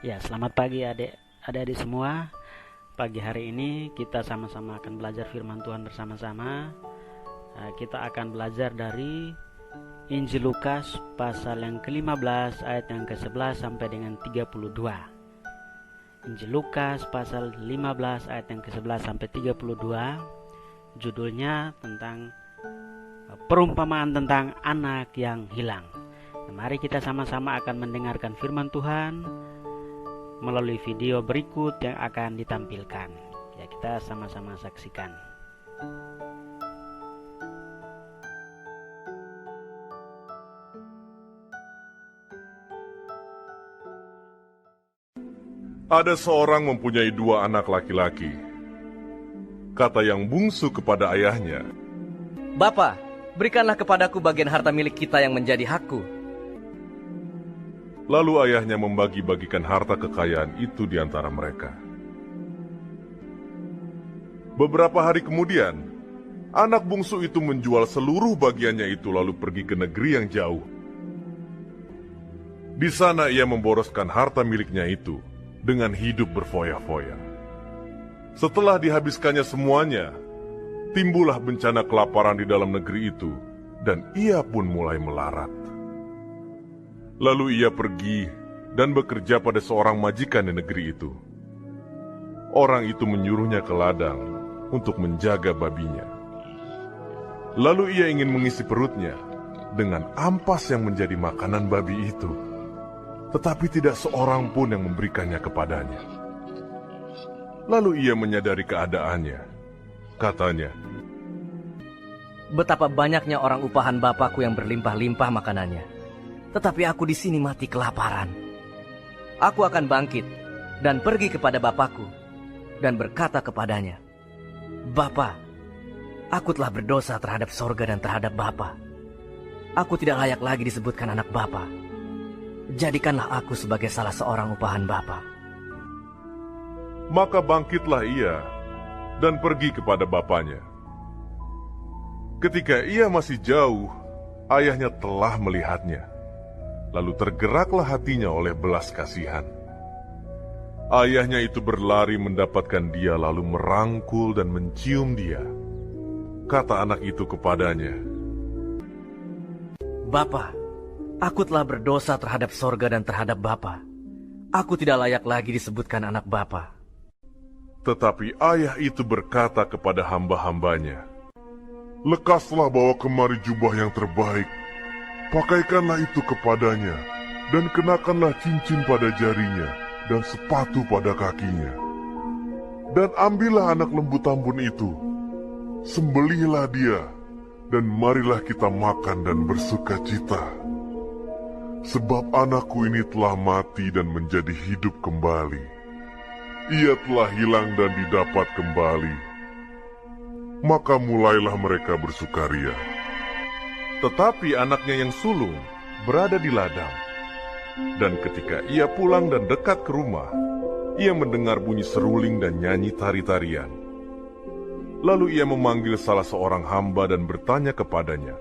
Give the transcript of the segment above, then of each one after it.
Ya, selamat pagi adik-adik semua. Pagi hari ini kita sama-sama akan belajar firman Tuhan bersama-sama. Kita akan belajar dari Injil Lukas pasal yang ke-15 ayat yang ke-11 sampai dengan 32. Injil Lukas pasal 15 ayat yang ke-11 sampai 32. Judulnya tentang perumpamaan tentang anak yang hilang. Mari kita sama-sama akan mendengarkan firman Tuhan melalui video berikut yang akan ditampilkan. Ya, kita sama-sama saksikan. Ada seorang mempunyai 2 anak laki-laki. Kata yang bungsu kepada ayahnya, "Bapa, berikanlah kepadaku bagian harta milik kita yang menjadi hakku." Lalu ayahnya membagi-bagikan harta kekayaan itu di antara mereka. Beberapa hari kemudian, anak bungsu itu menjual seluruh bagiannya itu lalu pergi ke negeri yang jauh. Di sana ia memboroskan harta miliknya itu dengan hidup berfoya-foya. Setelah dihabiskannya semuanya, timbullah bencana kelaparan di dalam negeri itu, dan ia pun mulai melarat. Lalu ia pergi dan bekerja pada seorang majikan di negeri itu. Orang itu menyuruhnya ke ladang untuk menjaga babinya. Lalu ia ingin mengisi perutnya dengan ampas yang menjadi makanan babi itu, tetapi tidak seorang pun yang memberikannya kepadanya. Lalu ia menyadari keadaannya. Katanya, "Betapa banyaknya orang upahan Bapakku yang berlimpah-limpah makanannya. Tetapi aku di sini mati kelaparan. Aku akan bangkit dan pergi kepada Bapakku dan berkata kepadanya, 'Bapa, aku telah berdosa terhadap sorga dan terhadap Bapa. Aku tidak layak lagi disebutkan anak Bapa. Jadikanlah aku sebagai salah seorang upahan Bapa.' Maka bangkitlah ia dan pergi kepada bapaknya. Ketika ia masih jauh, ayahnya telah melihatnya. Lalu tergeraklah hatinya oleh belas kasihan. Ayahnya itu berlari mendapatkan dia lalu merangkul dan mencium dia. Kata anak itu kepadanya, 'Bapa, aku telah berdosa terhadap sorga dan terhadap Bapa. Aku tidak layak lagi disebutkan anak Bapa.' Tetapi ayah itu berkata kepada hamba-hambanya, 'Lekaslah bawa kemari jubah yang terbaik. Pakaikanlah itu kepadanya, dan kenakanlah cincin pada jarinya, dan sepatu pada kakinya. Dan ambillah anak lembu tambun itu, sembelihlah dia, dan marilah kita makan dan bersuka cita. Sebab anakku ini telah mati dan menjadi hidup kembali. Ia telah hilang dan didapat kembali.' Maka mulailah mereka bersukaria. Tetapi anaknya yang sulung berada di ladang. Dan ketika ia pulang dan dekat ke rumah, ia mendengar bunyi seruling dan nyanyi tari-tarian. Lalu ia memanggil salah seorang hamba dan bertanya kepadanya,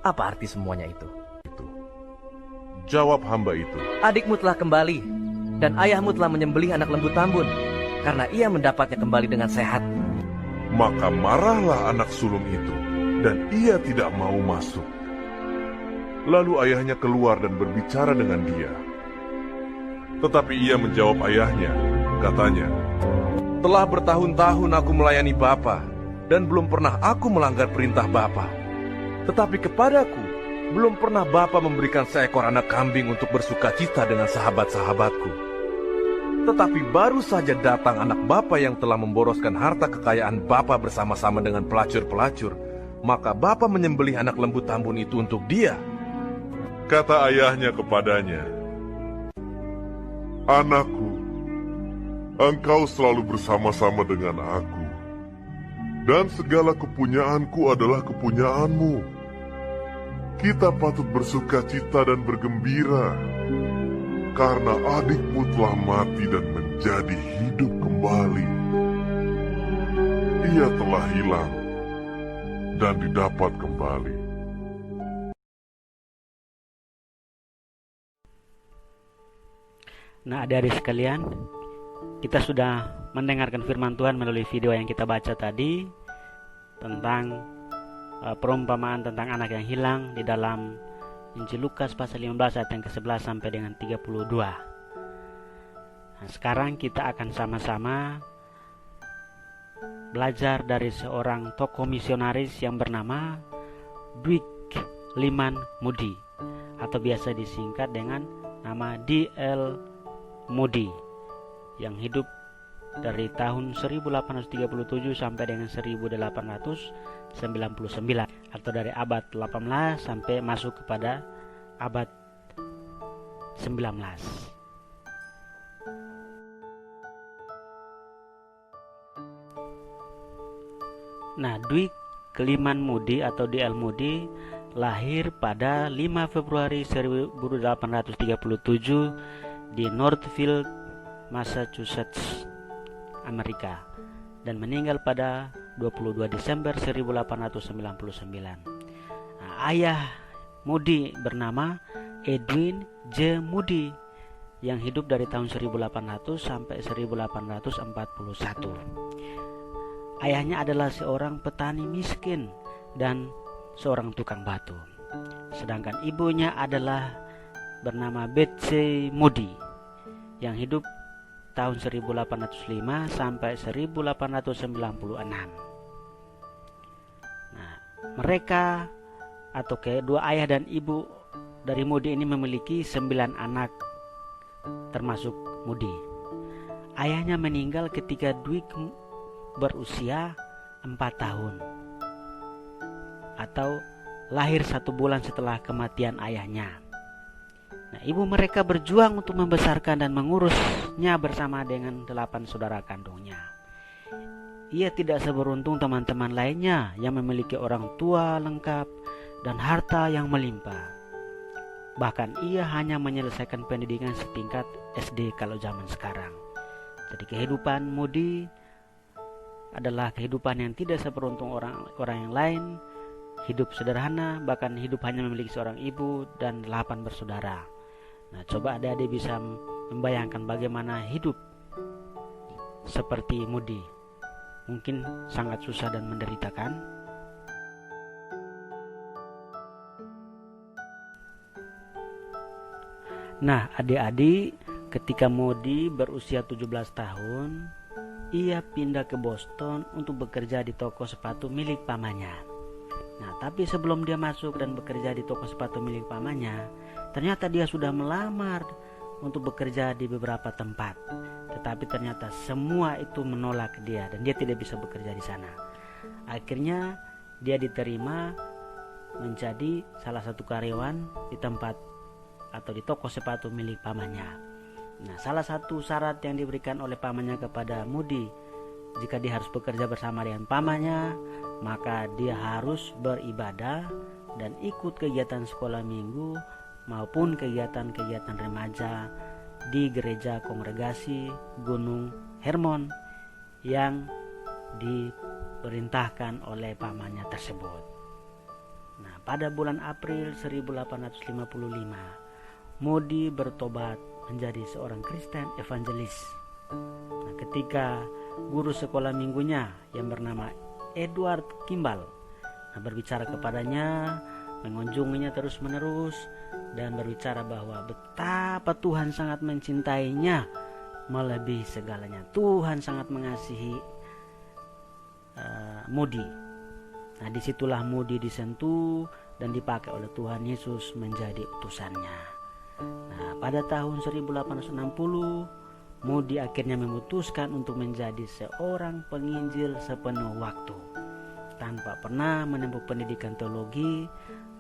'Apa arti semuanya itu?' Jawab hamba itu, 'Adikmu telah kembali, dan ayahmu telah menyembelih anak lembu tambun, karena ia mendapatnya kembali dengan sehat.' Maka marahlah anak sulung itu, dan ia tidak mau masuk. Lalu ayahnya keluar dan berbicara dengan dia. Tetapi ia menjawab ayahnya, katanya, 'Telah bertahun-tahun aku melayani Bapa, dan belum pernah aku melanggar perintah Bapa. Tetapi kepadaku, belum pernah Bapa memberikan seekor anak kambing untuk bersuka cita dengan sahabat-sahabatku. Tetapi baru saja datang anak Bapa yang telah memboroskan harta kekayaan Bapa bersama-sama dengan pelacur-pelacur, maka Bapa menyembelih anak lembu tambun itu untuk dia.' Kata ayahnya kepadanya, 'Anakku, engkau selalu bersama-sama dengan aku, dan segala kepunyaanku adalah kepunyaanmu. Kita patut bersuka cita dan bergembira, karena adikmu telah mati dan menjadi hidup kembali. Ia telah hilang dan didapat kembali.' Nah, adik-adik sekalian, kita sudah mendengarkan firman Tuhan melalui video yang kita baca tadi tentang perumpamaan tentang anak yang hilang di dalam Injil Lukas pasal 15 ayat yang ke-11 sampai dengan 32. Nah, sekarang kita akan sama-sama belajar dari seorang tokoh misionaris yang bernama Dwight Lyman Moody, atau biasa disingkat dengan nama D.L. Moody, yang hidup dari tahun 1837 sampai dengan 1899, atau dari abad 18 sampai masuk kepada abad 19. Nah, Dwight Lyman Moody atau D.L. Moody lahir pada 5 Februari 1837 di Northfield, Massachusetts, Amerika, dan meninggal pada 22 Desember 1899. Nah, ayah Moody bernama Edwin J. Moody yang hidup dari tahun 1800 sampai 1841. Ayahnya adalah seorang petani miskin dan seorang tukang batu. Sedangkan ibunya adalah bernama Betsy Moody yang hidup tahun 1805 sampai 1896. Nah, mereka atau kedua ayah dan ibu dari Moody ini memiliki 9 anak termasuk Moody. Ayahnya meninggal ketika Dwight berusia 4 tahun atau lahir 1 bulan setelah kematian ayahnya. Nah, ibu mereka berjuang untuk membesarkan dan mengurusnya bersama dengan 8 saudara kandungnya. Ia tidak seberuntung teman-teman lainnya yang memiliki orang tua lengkap dan harta yang melimpah. Bahkan ia hanya menyelesaikan pendidikan setingkat SD kalau zaman sekarang. Jadi kehidupan Moody adalah kehidupan yang tidak seberuntung orang yang lain, hidup sederhana, bahkan hidup hanya memiliki seorang ibu dan 8 bersaudara. Nah, coba adik-adik bisa membayangkan bagaimana hidup seperti Moody. Mungkin sangat susah dan menderita, kan? Nah, adik-adik, ketika Moody berusia 17 tahun, ia pindah ke Boston untuk bekerja di toko sepatu milik pamannya. Nah, tapi sebelum dia masuk dan bekerja di toko sepatu milik pamannya, ternyata dia sudah melamar untuk bekerja di beberapa tempat. Tetapi ternyata semua itu menolak dia dan dia tidak bisa bekerja di sana. Akhirnya dia diterima menjadi salah satu karyawan di tempat atau di toko sepatu milik pamannya. Nah, salah satu syarat yang diberikan oleh pamannya kepada Moody, jika dia harus bekerja bersama dengan pamannya, maka dia harus beribadah dan ikut kegiatan sekolah minggu maupun kegiatan-kegiatan remaja di gereja kongregasi Gunung Hermon yang diperintahkan oleh pamannya tersebut. Nah, pada bulan April 1855, Moody bertobat menjadi seorang Kristen evangelis. Nah, ketika guru sekolah minggunya yang bernama Edward Kimball berbicara kepadanya, mengunjunginya terus-menerus dan berbicara bahwa betapa Tuhan sangat mencintainya melebihi segalanya. Tuhan sangat mengasihi Moody. Nah, disitulah Moody disentuh dan dipakai oleh Tuhan Yesus menjadi utusannya. Nah, pada tahun 1860, Moody akhirnya memutuskan untuk menjadi seorang penginjil sepenuh waktu, tanpa pernah menempuh pendidikan teologi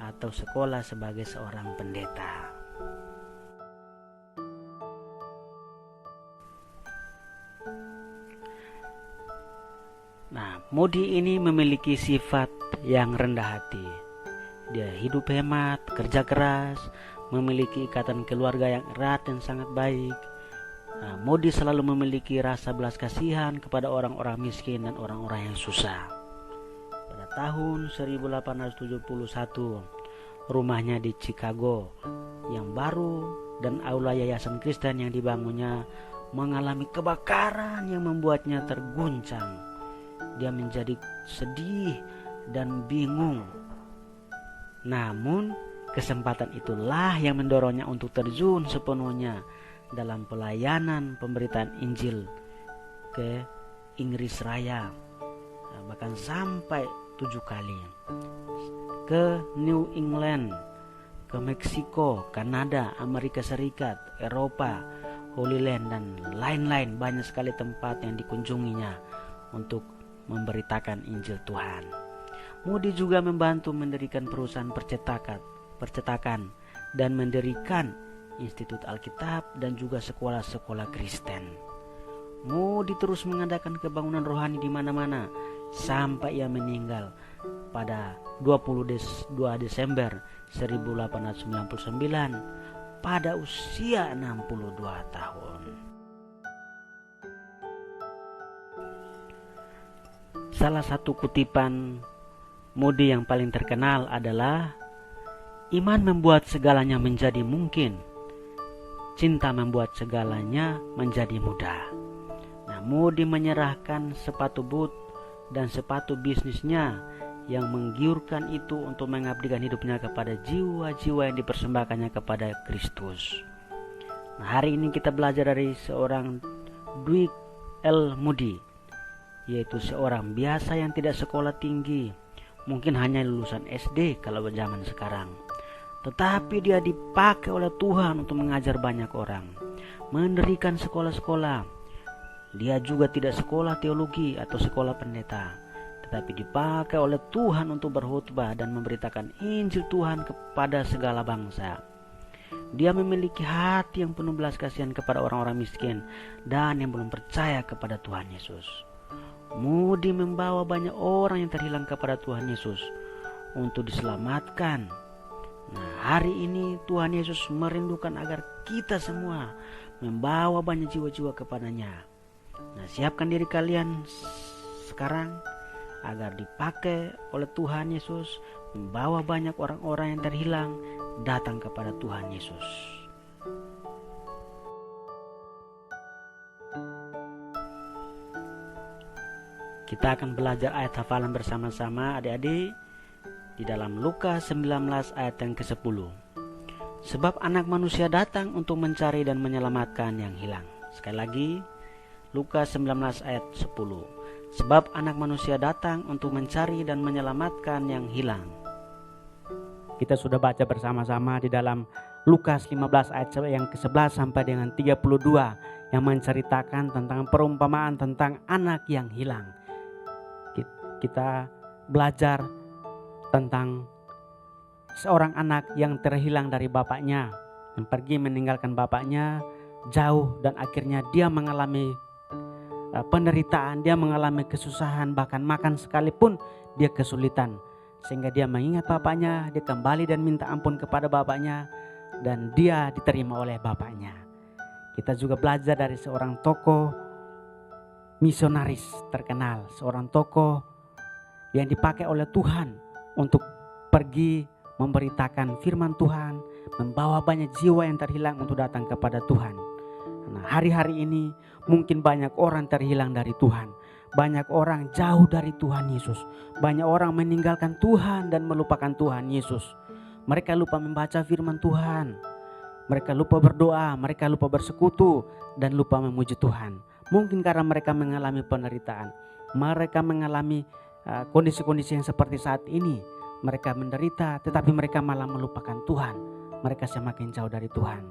atau sekolah sebagai seorang pendeta. Nah, Moody ini memiliki sifat yang rendah hati. Dia hidup hemat, kerja keras, memiliki ikatan keluarga yang erat dan sangat baik. Nah, Moody selalu memiliki rasa belas kasihan kepada orang-orang miskin dan orang-orang yang susah. Pada tahun 1871, rumahnya di Chicago yang baru dan aula yayasan Kristen yang dibangunnya mengalami kebakaran yang membuatnya terguncang. Dia menjadi sedih dan bingung. Namun kesempatan itulah yang mendorongnya untuk terjun sepenuhnya dalam pelayanan pemberitaan Injil ke Inggris Raya, bahkan sampai 7 kali, ke New England, ke Meksiko, Kanada, Amerika Serikat, Eropa, Holy Land, dan lain-lain. Banyak sekali tempat yang dikunjunginya untuk memberitakan Injil Tuhan. Moody juga membantu mendirikan perusahaan percetakan dan mendirikan Institut Alkitab dan juga sekolah-sekolah Kristen. Moody terus mengadakan kebangunan rohani di mana-mana sampai ia meninggal pada 22 Desember 1899 pada usia 62 tahun. Salah satu kutipan Moody yang paling terkenal adalah, "Iman membuat segalanya menjadi mungkin. Cinta membuat segalanya menjadi mudah." Nah, Moody menyerahkan sepatu boot dan sepatu bisnisnya yang menggiurkan itu untuk mengabdikan hidupnya kepada jiwa-jiwa yang dipersembahkannya kepada Kristus. Nah, hari ini kita belajar dari seorang Dwight L. Moody, yaitu seorang biasa yang tidak sekolah tinggi, mungkin hanya lulusan SD kalau zaman sekarang. Tetapi dia dipakai oleh Tuhan untuk mengajar banyak orang, mendirikan sekolah-sekolah. Dia juga tidak sekolah teologi atau sekolah pendeta, tetapi dipakai oleh Tuhan untuk berkhotbah dan memberitakan Injil Tuhan kepada segala bangsa. Dia memiliki hati yang penuh belas kasihan kepada orang-orang miskin dan yang belum percaya kepada Tuhan Yesus. Moody membawa banyak orang yang terhilang kepada Tuhan Yesus untuk diselamatkan. Nah, hari ini Tuhan Yesus merindukan agar kita semua membawa banyak jiwa-jiwa kepadanya. Nah, siapkan diri kalian sekarang agar dipakai oleh Tuhan Yesus membawa banyak orang-orang yang terhilang datang kepada Tuhan Yesus. Kita akan belajar ayat hafalan bersama-sama adik-adik di dalam Lukas 19 ayat yang ke-10. Sebab anak manusia datang untuk mencari dan menyelamatkan yang hilang. Sekali lagi, Lukas 19 ayat 10. Sebab anak manusia datang untuk mencari dan menyelamatkan yang hilang. Kita sudah baca bersama-sama di dalam Lukas 15 ayat yang ke-11 sampai dengan 32 yang menceritakan tentang perumpamaan tentang anak yang hilang. Kita belajar tentang seorang anak yang terhilang dari bapaknya, yang pergi meninggalkan bapaknya jauh dan akhirnya dia mengalami penderitaan, dia mengalami kesusahan, bahkan makan sekalipun dia kesulitan. Sehingga dia mengingat bapaknya, dia kembali dan minta ampun kepada bapaknya dan dia diterima oleh bapaknya. Kita juga belajar dari seorang tokoh misionaris terkenal, seorang tokoh yang dipakai oleh Tuhan untuk pergi memberitakan firman Tuhan, membawa banyak jiwa yang terhilang untuk datang kepada Tuhan. Nah, hari-hari ini mungkin banyak orang terhilang dari Tuhan, banyak orang jauh dari Tuhan Yesus, banyak orang meninggalkan Tuhan dan melupakan Tuhan Yesus. Mereka lupa membaca firman Tuhan, mereka lupa berdoa, mereka lupa bersekutu dan lupa memuji Tuhan. Mungkin karena mereka mengalami penderitaan, mereka mengalami kondisi-kondisi yang seperti saat ini. Mereka menderita tetapi mereka malah melupakan Tuhan. Mereka semakin jauh dari Tuhan.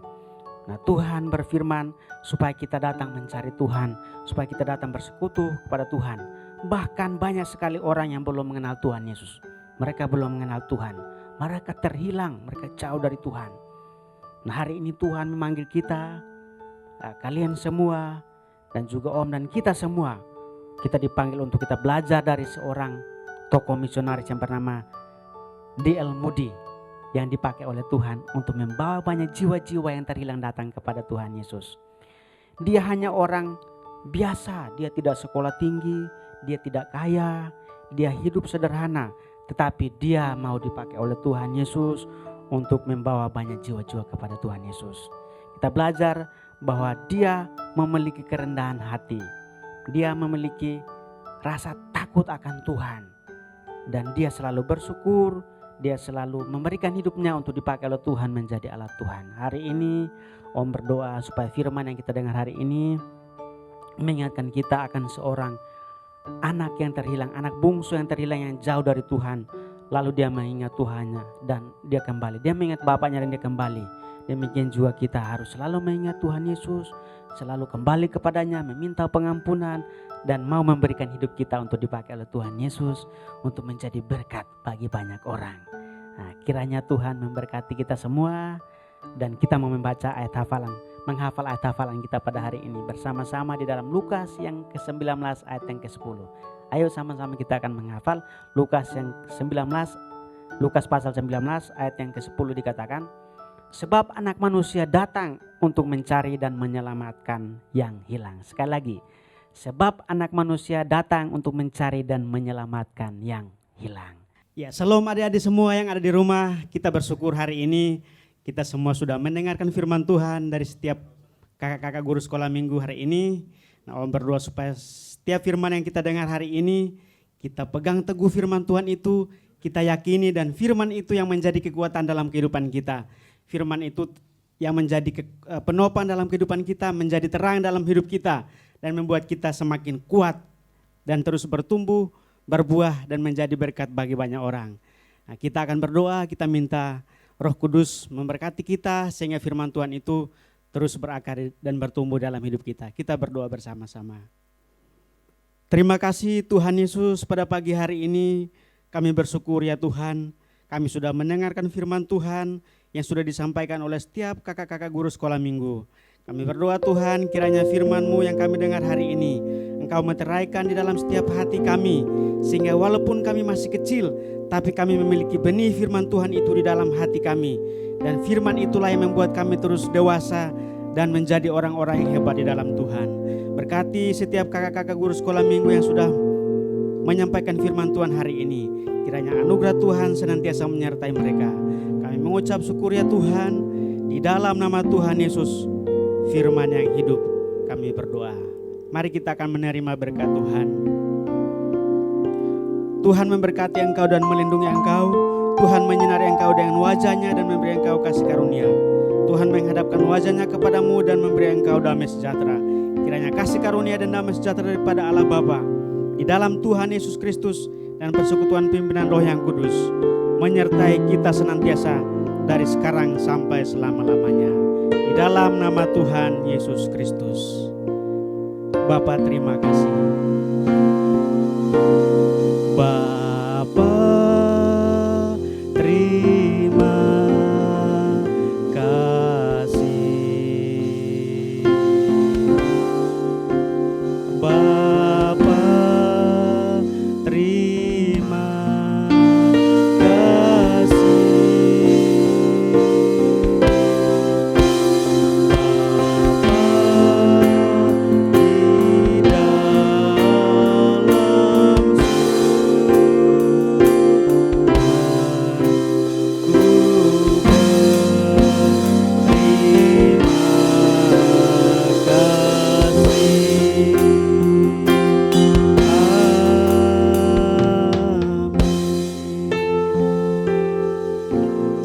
Nah, Tuhan berfirman supaya kita datang mencari Tuhan, supaya kita datang bersekutu kepada Tuhan. Bahkan banyak sekali orang yang belum mengenal Tuhan Yesus. Mereka belum mengenal Tuhan. Mereka terhilang, mereka jauh dari Tuhan. Nah, hari ini Tuhan memanggil kita, kalian semua dan juga Om dan kita semua. Kita dipanggil untuk kita belajar dari seorang tokoh misionaris yang bernama D.L. Moody yang dipakai oleh Tuhan untuk membawa banyak jiwa-jiwa yang terhilang datang kepada Tuhan Yesus. Dia hanya orang biasa, dia tidak sekolah tinggi, dia tidak kaya, dia hidup sederhana, tetapi dia mau dipakai oleh Tuhan Yesus untuk membawa banyak jiwa-jiwa kepada Tuhan Yesus. Kita belajar bahwa dia memiliki kerendahan hati. Dia memiliki rasa takut akan Tuhan. Dan dia selalu bersyukur, dia selalu memberikan hidupnya untuk dipakai oleh Tuhan menjadi alat Tuhan. Hari ini Om berdoa supaya firman yang kita dengar hari ini mengingatkan kita akan seorang anak yang terhilang, anak bungsu yang terhilang yang jauh dari Tuhan. Lalu dia mengingat Tuhannya dan dia kembali. Dia mengingat bapaknya dan dia kembali. Demikian juga kita harus selalu mengingat Tuhan Yesus, selalu kembali kepadanya, meminta pengampunan dan mau memberikan hidup kita untuk dipakai oleh Tuhan Yesus untuk menjadi berkat bagi banyak orang. Nah, kiranya Tuhan memberkati kita semua dan kita mau membaca ayat hafalan, menghafal ayat hafalan kita pada hari ini bersama-sama di dalam Lukas yang ke-19 ayat yang ke-10. Ayo sama-sama kita akan menghafal Lukas yang 19, Lukas pasal 19 ayat yang ke-10 dikatakan, sebab anak manusia datang untuk mencari dan menyelamatkan yang hilang. Sekali lagi, sebab anak manusia datang untuk mencari dan menyelamatkan yang hilang. Ya, shalom adik-adik semua yang ada di rumah. Kita bersyukur hari ini kita semua sudah mendengarkan firman Tuhan dari setiap kakak-kakak guru sekolah minggu hari ini. Nah, Om berdoa supaya setiap firman yang kita dengar hari ini, kita pegang teguh firman Tuhan itu, kita yakini dan firman itu yang menjadi kekuatan dalam kehidupan kita. Firman itu yang menjadi penopang dalam kehidupan kita, menjadi terang dalam hidup kita dan membuat kita semakin kuat dan terus bertumbuh, berbuah dan menjadi berkat bagi banyak orang. Nah, kita akan berdoa, kita minta Roh Kudus memberkati kita sehingga firman Tuhan itu terus berakar dan bertumbuh dalam hidup kita. Kita berdoa bersama-sama. Terima kasih Tuhan Yesus, pada pagi hari ini kami bersyukur ya Tuhan, kami sudah mendengarkan firman Tuhan yang sudah disampaikan oleh setiap kakak-kakak guru sekolah minggu. Kami berdoa Tuhan, kiranya firman-Mu yang kami dengar hari ini Engkau meteraikan di dalam setiap hati kami, sehingga walaupun kami masih kecil, tapi kami memiliki benih firman Tuhan itu di dalam hati kami. Dan firman itulah yang membuat kami terus dewasa dan menjadi orang-orang yang hebat di dalam Tuhan. Berkati setiap kakak-kakak guru sekolah minggu yang sudah menyampaikan firman Tuhan hari ini. Kiranya anugerah Tuhan senantiasa menyertai mereka. Kami mengucap syukur ya Tuhan, di dalam nama Tuhan Yesus, firman yang hidup kami berdoa. Mari kita akan menerima berkat Tuhan. Tuhan memberkati engkau dan melindungi engkau. Tuhan menyinari engkau dengan wajahnya dan memberi engkau kasih karunia. Tuhan menghadapkan wajahnya kepadamu dan memberi engkau damai sejahtera. Kiranya kasih karunia dan damai sejahtera daripada Allah Bapa, di dalam Tuhan Yesus Kristus dan persekutuan pimpinan Roh yang Kudus menyertai kita senantiasa dari sekarang sampai selama-lamanya. Di dalam nama Tuhan Yesus Kristus. Bapa, terima kasih. Bapa, terima kasih. Bapa, terima kasih.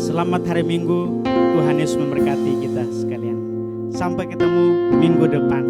Selamat hari Minggu, Tuhan Yesus memberkati kita sekalian. Sampai ketemu minggu depan.